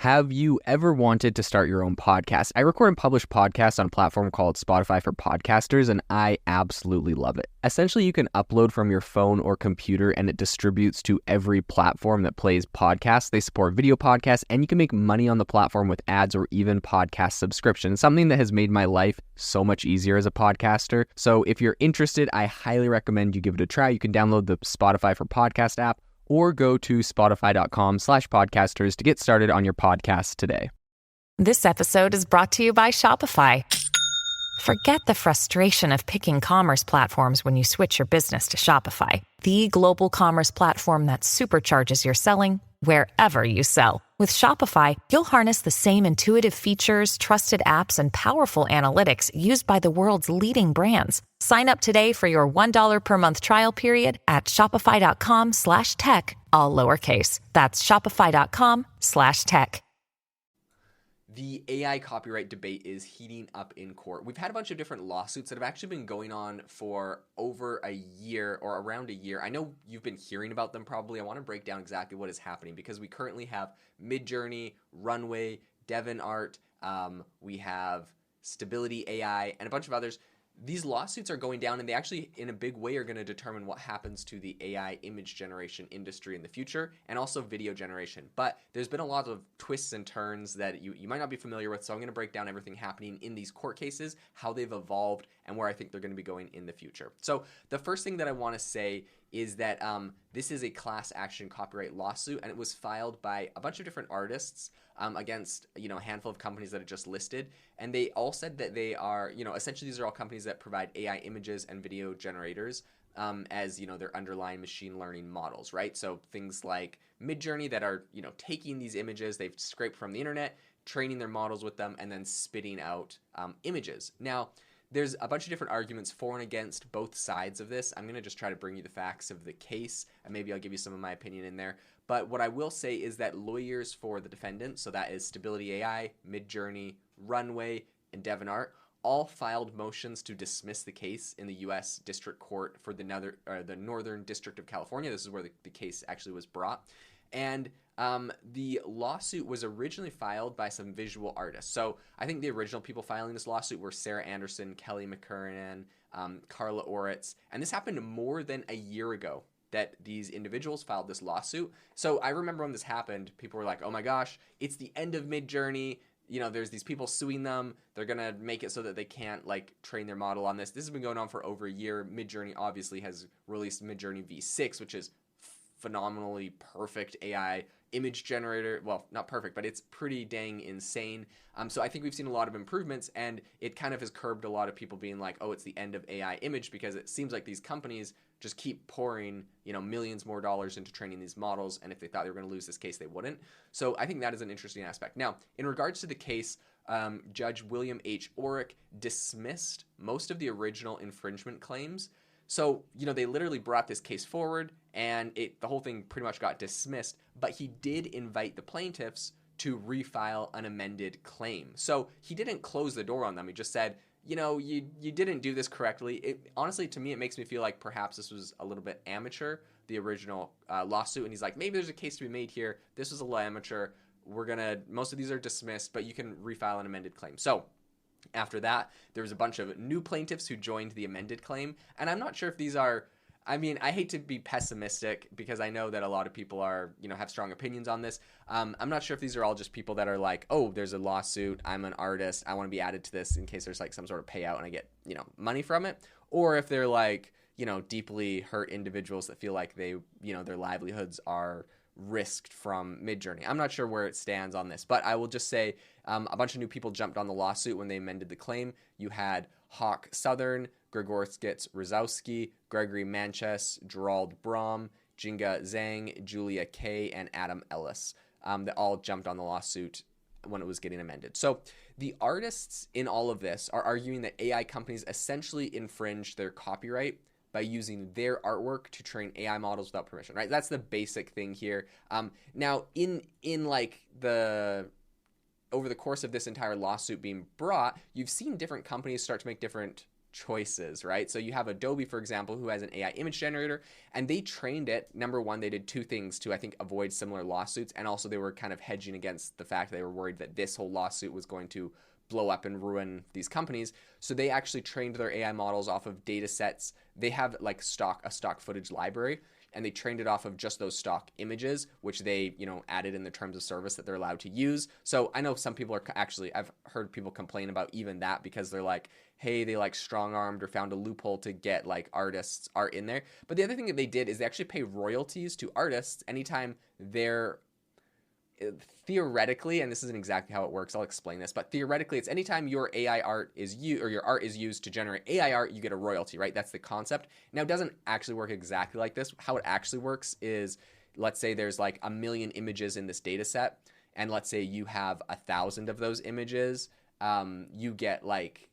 Have you ever wanted to start your own podcast? I record and publish podcasts on a platform called Spotify for Podcasters, and I absolutely love it. Essentially, you can upload from your phone or computer, and it distributes to every platform that plays podcasts. They support video podcasts, and you can make money on the platform with ads or even podcast subscriptions, something that has made my life so much easier as a podcaster. So if you're interested, I highly recommend you give it a try. You can download the Spotify for Podcast app, or go to spotify.com/podcasters to get started on your podcast today. This episode is brought to you by Shopify. Forget the frustration of picking commerce platforms when you switch your business to Shopify, the global commerce platform that supercharges your selling wherever you sell. With Shopify, you'll harness the same intuitive features, trusted apps, and powerful analytics used by the world's leading brands. Sign up today for your $1 per month trial period at shopify.com/tech, all lowercase. That's shopify.com/tech. The AI copyright debate is heating up in court. We've had a bunch of different lawsuits that have actually been going on for over a year or around a year. I know you've been hearing about them probably. I want to break down exactly what is happening because we currently have Midjourney, Runway, DeviantArt, we have Stability AI, and a bunch of others. These lawsuits are going down, and they actually, in a big way, are going to determine what happens to the AI image generation industry in the future, and also video generation. But there's been a lot of twists and turns that you might not be familiar with, so I'm going to break down everything happening in these court cases, how they've evolved, and where I think they're going to be going in the future. So the first thing that I want to say is that this is a class action copyright lawsuit, and it was filed by a bunch of different artists against a handful of companies that are just listed, and they all said that they are essentially these are all companies that provide AI images and video generators as their underlying machine learning models, right? So things like Midjourney that are taking these images they've scraped from the internet, training their models with them, and then spitting out images. Now, there's a bunch of different arguments for and against both sides of this. I'm going to just try to bring you the facts of the case, and maybe I'll give you some of my opinion in there. But what I will say is that lawyers for the defendant, so that is Stability AI, Midjourney, Runway, and DeviantArt, all filed motions to dismiss the case in the U.S. District Court for the Northern District of California. This is where the case actually was brought. And the lawsuit was originally filed by some visual artists. So I think the original people filing this lawsuit were Sarah Anderson, Kelly McKernan, Carla Oritz. And this happened more than a year ago that these individuals filed this lawsuit. So I remember when this happened, people were like, oh my gosh, it's the end of Midjourney. There's these people suing them. They're going to make it so that they can't train their model on this. This has been going on for over a year. Midjourney obviously has released Midjourney V6, which is phenomenally perfect AI image generator. Well, not perfect, but it's pretty dang insane. So I think we've seen a lot of improvements, and it kind of has curbed a lot of people being like, oh, it's the end of AI image, because it seems like these companies just keep pouring, millions more dollars into training these models, and if they thought they were going to lose this case, they wouldn't. So I think that is an interesting aspect. Now, in regards to the case, Judge William H. Orrick dismissed most of the original infringement claims. So, they literally brought this case forward, and the whole thing pretty much got dismissed, but he did invite the plaintiffs to refile an amended claim. So he didn't close the door on them. He just said, you didn't do this correctly. Honestly, to me, it makes me feel like perhaps this was a little bit amateur, the original lawsuit, and he's like, maybe there's a case to be made here. This was a little amateur. Most of these are dismissed, but you can refile an amended claim. So after that, there was a bunch of new plaintiffs who joined the amended claim, and I'm not sure if these are, I hate to be pessimistic because I know that a lot of people are, have strong opinions on this. I'm not sure if these are all just people that are like, oh, there's a lawsuit, I'm an artist, I want to be added to this in case there's some sort of payout and I get, money from it, or if they're deeply hurt individuals that feel like they, their livelihoods are risked from Midjourney. I'm not sure where it stands on this, but I will just say a bunch of new people jumped on the lawsuit when they amended the claim. You had Hawk Southern, Gregorskitz Rosowski, Gregory Manches, Gerald Brom, Jinga Zhang, Julia Kay, and Adam Ellis that all jumped on the lawsuit when it was getting amended. So the artists in all of this are arguing that AI companies essentially infringe their copyright by using their artwork to train AI models without permission, right? That's the basic thing here. Now, over the course of this entire lawsuit being brought, you've seen different companies start to make different choices, right? So you have Adobe, for example, who has an AI image generator, and they trained it. Number one, they did two things to, I think, avoid similar lawsuits, and also they were kind of hedging against the fact they were worried that this whole lawsuit was going to blow up and ruin these companies. So they actually trained their AI models off of data sets. They have like a stock footage library, and they trained it off of just those stock images, which they, added in the terms of service that they're allowed to use. So I know some people are actually, I've heard people complain about even that because they're like, hey, they like strong-armed or found a loophole to get like artists' art in there. But the other thing that they did is they actually pay royalties to artists anytime they're theoretically, and this isn't exactly how it works, I'll explain this, but theoretically, it's anytime your AI art is used, or your art is used to generate AI art, you get a royalty, right? That's the concept. Now, it doesn't actually work exactly like this. How it actually works is, let's say there's like 1 million images in this data set, and let's say you have 1,000 of those images, you get like,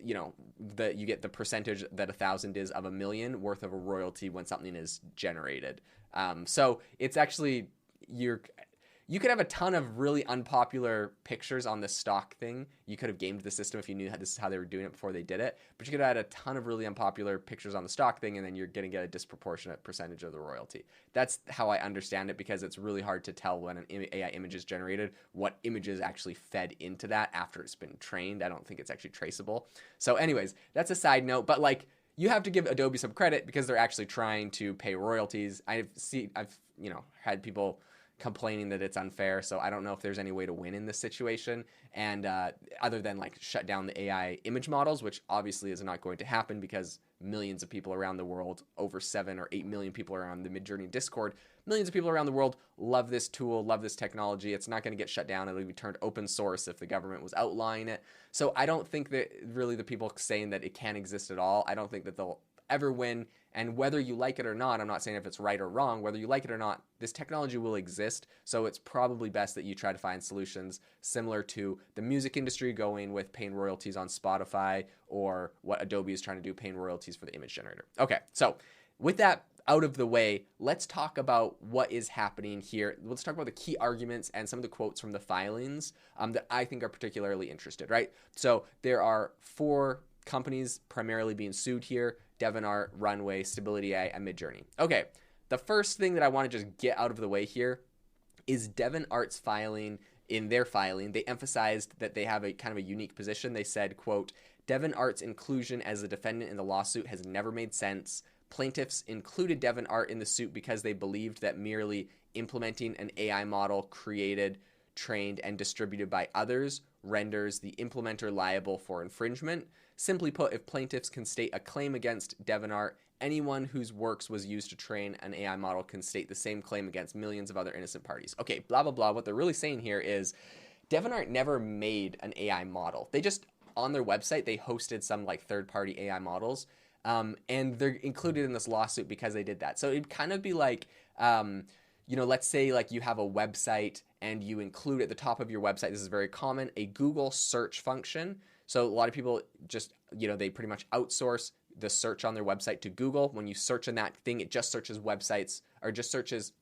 you get the percentage that 1,000 is of 1 million worth of a royalty when something is generated. So it's actually, you could have a ton of really unpopular pictures on the stock thing. You could have gamed the system if you knew this is how they were doing it before they did it. But you could have had a ton of really unpopular pictures on the stock thing, and then you're going to get a disproportionate percentage of the royalty. That's how I understand it, because it's really hard to tell when an AI image is generated what images actually fed into that after it's been trained. I don't think it's actually traceable. So anyways, that's a side note. But like, you have to give Adobe some credit because they're actually trying to pay royalties. I've had people complaining that it's unfair, so I don't know if there's any way to win in this situation, and other than like shut down the AI image models, which obviously is not going to happen because millions of people around the world, over 7 or 8 million people are on the Midjourney Discord, millions of people around the world love this tool, love this technology. It's not going to get shut down. It'll be turned open source if the government was outlawing it. So I don't think that really the people saying that it can't exist at all, I don't think that they'll ever win. And whether you like it or not, I'm not saying if it's right or wrong, whether you like it or not, this technology will exist. So it's probably best that you try to find solutions similar to the music industry going with paying royalties on Spotify, or what Adobe is trying to do, paying royalties for the image generator. Okay, so with that out of the way, let's talk about what is happening here. Let's talk about the key arguments and some of the quotes from the filings that I think are particularly interested, right? So there are 4 companies primarily being sued here: DeviantArt, Runway, Stability AI, and Midjourney. Okay, the first thing that I want to just get out of the way here is DeviantArt's filing. In their filing, they emphasized that they have a kind of a unique position. They said, quote, DeviantArt's inclusion as a defendant in the lawsuit has never made sense. Plaintiffs included DeviantArt in the suit because they believed that merely implementing an AI model created, trained, and distributed by others renders the implementer liable for infringement. Simply put, if plaintiffs can state a claim against DeviantArt, anyone whose works was used to train an AI model can state the same claim against millions of other innocent parties. Okay, blah, blah, blah. What they're really saying here is DeviantArt never made an AI model. They just, on their website, they hosted some like third-party AI models, and they're included in this lawsuit because they did that. So it'd kind of be like, let's say like you have a website and you include at the top of your website, this is very common, a Google search function. So a lot of people just, they pretty much outsource the search on their website to Google. When you search on that thing, it just searches websites, or just searches,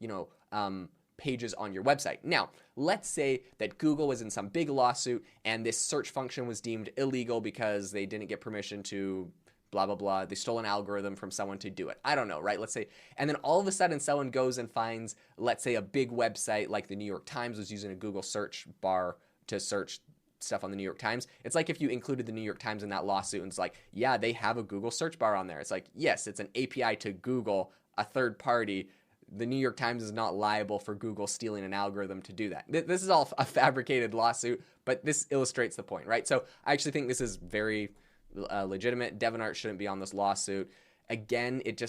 pages on your website. Now, let's say that Google was in some big lawsuit and this search function was deemed illegal because they didn't get permission to blah, blah, blah. They stole an algorithm from someone to do it. I don't know, right? Let's say, and then all of a sudden someone goes and finds, let's say, a big website like the New York Times was using a Google search bar to search stuff on the New York Times. It's like if you included the New York Times in that lawsuit and it's like, yeah, they have a Google search bar on there. It's like, yes, it's an API to Google, a third party. The New York Times is not liable for Google stealing an algorithm to do that. This is all a fabricated lawsuit, but this illustrates the point, right? So I actually think this is very legitimate. DeviantArt shouldn't be on this lawsuit. Again, it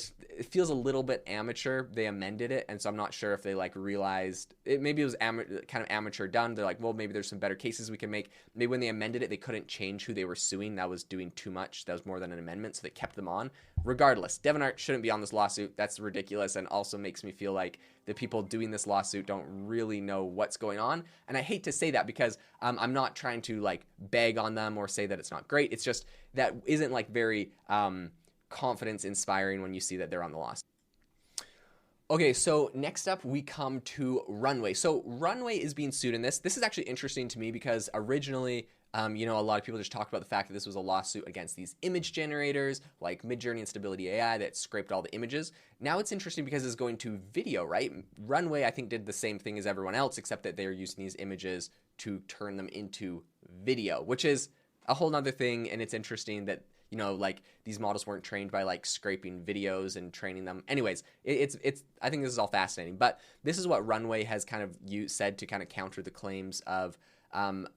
feels a little bit amateur. They amended it, and so I'm not sure if they realized it. Maybe it was kind of amateur done. They're like, well, maybe there's some better cases we can make. Maybe when they amended it, they couldn't change who they were suing. That was doing too much. That was more than an amendment, so they kept them on. Regardless, DeviantArt shouldn't be on this lawsuit. That's ridiculous, and also makes me feel like the people doing this lawsuit don't really know what's going on. And I hate to say that because I'm not trying to bag on them or say that it's not great. It's just that isn't very confidence inspiring when you see that they're on the loss. Okay, so next up we come to Runway. So Runway is being sued in this. This is actually interesting to me because originally A lot of people just talked about the fact that this was a lawsuit against these image generators like Midjourney and Stability AI that scraped all the images. Now it's interesting because it's going to video, right? Runway, I think, did the same thing as everyone else, except that they're using these images to turn them into video, which is a whole nother thing. And it's interesting that, like these models weren't trained by like scraping videos and training them. Anyways, it's I think this is all fascinating, but this is what Runway has kind of said to kind of counter the claims of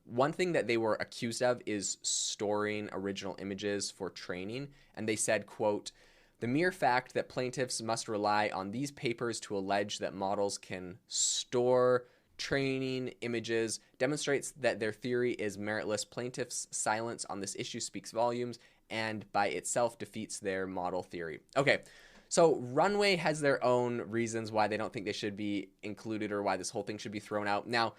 one thing that they were accused of is storing original images for training. And they said, quote, "The mere fact that plaintiffs must rely on these papers to allege that models can store training images demonstrates that their theory is meritless. Plaintiffs' silence on this issue speaks volumes and by itself defeats their model theory." Okay, so Runway has their own reasons why they don't think they should be included or why this whole thing should be thrown out. Now,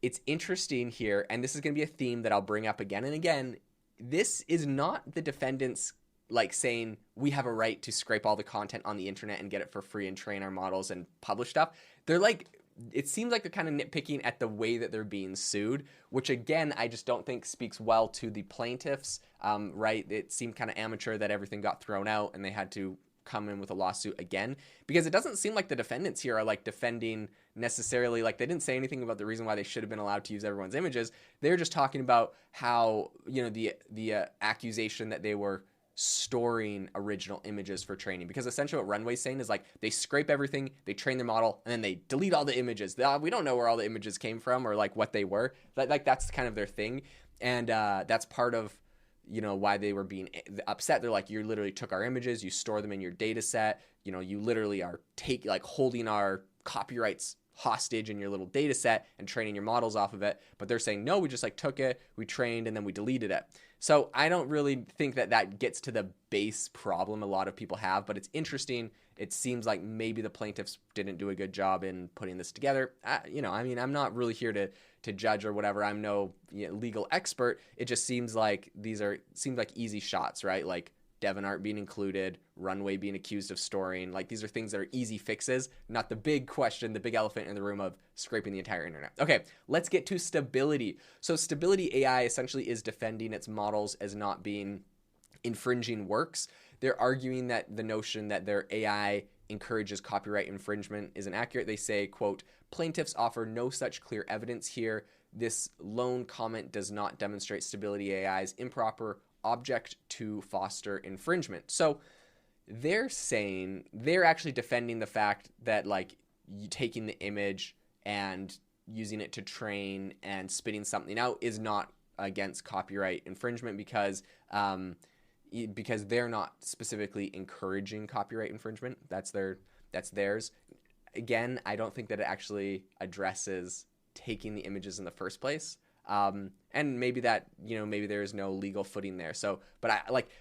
it's interesting here, and this is going to be a theme that I'll bring up again and again. This is not the defendants like saying we have a right to scrape all the content on the internet and get it for free and train our models and publish stuff. They're like, it seems like they're kind of nitpicking at the way that they're being sued, which again, I just don't think speaks well to the plaintiffs, right? It seemed kind of amateur that everything got thrown out and they had to come in with a lawsuit again, because it doesn't seem like the defendants here are like defending necessarily, like they didn't say anything about the reason why they should have been allowed to use everyone's images. They're just talking about how, the accusation that they were storing original images for training, because essentially what Runway's saying is like they scrape everything, they train their model, and then they delete all the images. We don't know where all the images came from or like what they were. Like that's kind of their thing, and that's part of why they were being upset. They're like, you literally took our images, you store them in your data set, you literally are holding our copyrights hostage in your little data set and training your models off of it. But they're saying, no, we just took it, we trained, and then we deleted it. So I don't really think that gets to the base problem a lot of people have, but it's interesting. It seems like maybe the plaintiffs didn't do a good job in putting this together. I'm not really here to judge or whatever. I'm no legal expert. It just seems like seems like easy shots, right? Like DeviantArt being included, Runway being accused of storing. Like these are things that are easy fixes, not the big question, the big elephant in the room of scraping the entire internet. Okay, let's get to Stability. So Stability AI essentially is defending its models as not being infringing works. They're arguing that the notion that their AI encourages copyright infringement is inaccurate. They say, quote, "Plaintiffs offer no such clear evidence here. This lone comment does not demonstrate Stability AI's improper object to foster infringement." So they're actually defending the fact that you taking the image and using it to train and spitting something out is not against copyright infringement because they're not specifically encouraging copyright infringement. That's theirs. Again, I don't think that it actually addresses taking the images in the first place. And maybe that, maybe there is no legal footing there. So, but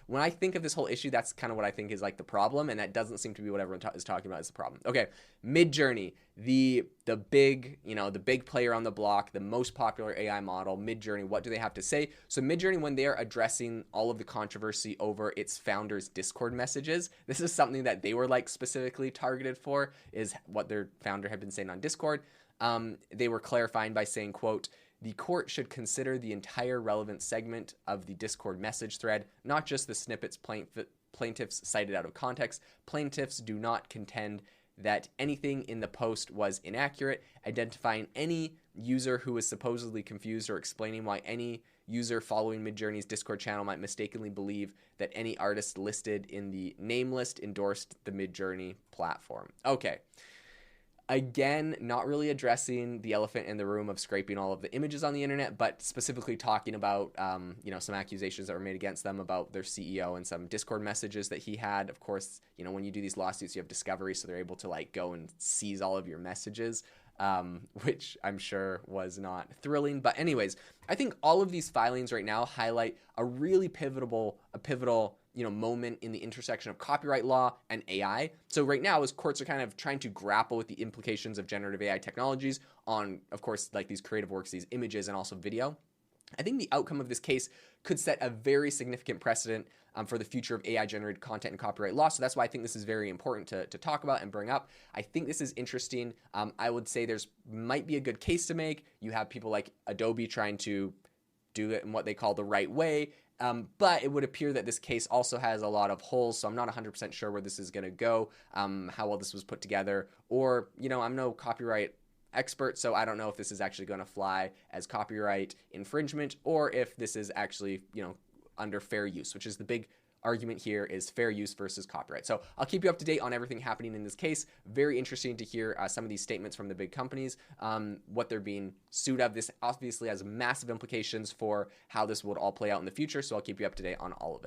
when I think of this whole issue, that's kind of what I think is the problem. And that doesn't seem to be what everyone is talking about as the problem. Okay. Midjourney, the big player on the block, the most popular AI model, Midjourney, what do they have to say? So Midjourney, when they're addressing all of the controversy over its founders' Discord messages, this is something that they were specifically targeted for, is what their founder had been saying on Discord. They were clarifying by saying, quote, "The court should consider the entire relevant segment of the Discord message thread, not just the snippets plaintiffs cited out of context. Plaintiffs do not contend that anything in the post was inaccurate. Identifying any user who was supposedly confused or explaining why any user following Midjourney's Discord channel might mistakenly believe that any artist listed in the name list endorsed the Midjourney platform." Okay. Again, not really addressing the elephant in the room of scraping all of the images on the internet, but specifically talking about, some accusations that were made against them about their CEO and some Discord messages that he had. Of course, when you do these lawsuits, you have discovery, so they're able to go and seize all of your messages, which I'm sure was not thrilling. But anyways, I think all of these filings right now highlight a really pivotal moment in the intersection of copyright law and AI. So right now, as courts are kind of trying to grapple with the implications of generative AI technologies on, of course, these creative works, these images, and also video, I think the outcome of this case could set a very significant precedent for the future of AI-generated content and copyright law. So that's why I think this is very important to talk about and bring up. I think this is interesting. I would say might be a good case to make. You have people like Adobe trying to do it in what they call the right way. But it would appear that this case also has a lot of holes, so I'm not 100% sure where this is going to go, how well this was put together, or, I'm no copyright expert, so I don't know if this is actually going to fly as copyright infringement or if this is actually, under fair use, which is the big argument here, is fair use versus copyright. So I'll keep you up to date on everything happening in this case. Very interesting to hear some of these statements from the big companies, what they're being sued of. This obviously has massive implications for how this would all play out in the future, so I'll keep you up to date on all of it.